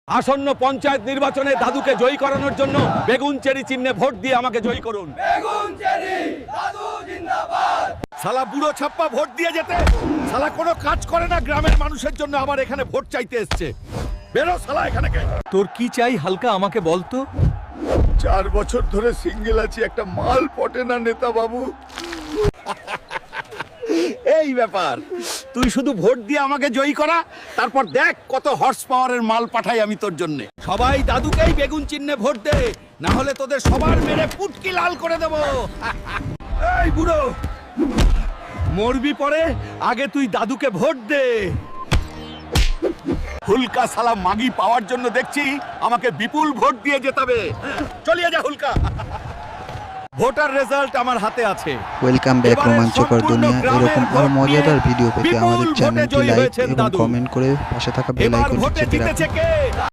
আসন্ন পঞ্চায়েত নির্বাচনে দাদুকে জয়ী করানোর জন্য বেগুনচেরি চিহ্নে ভোট দিয়ে আমাকে জয়ী করুন। বেগুনচেরি দাদু জিন্দাবাদ। শালা বুড়ো ছাপ্পা ভোট দিয়ে যেতে, শালা কোনো কাজ করে না গ্রামের মানুষের জন্য, আবার এখানে ভোট চাইতে এসছে। বেরো শালা এখানে। তোর কি চাই হালকা আমাকে বলতো। 4 বছর ধরে সিঙ্গেল আছি, একটা মাল পটে না নেতা বাবু। এই ব্যাপার, তুই শুধু ভোট দিয়ে আমাকে জয়ী করা, তারপর দেখ কত হর্স পাওয়ারের মাল পাঠাই আমি তোর জন্য। সবাই দাদুকেই বেগুন চিহ্নে ভোট দে, না হলে তোদের সবার মেরে পুটকি লাল করে দেব। এই বুড়ো, মরবি পরে, আগে তুই দাদুকে ভোট দে। হুলকা সালা মাগি পাওয়ার জন্য দেখছি আমাকে বিপুল ভোট দিয়ে জেতাবে। চলিয়ে যা হুলকা। ভোটার রেজাল্ট আমার হাতে আছে। ওয়েলকাম ব্যাক রোমাঞ্চকর দুনিয়া। এরকম আরো মজাদার ভিডিও পেতে আমাদের চ্যানেলটি লাইক এবং কমেন্ট করে পাশে থাকা বেল আইকনটি চেপে রাখুন।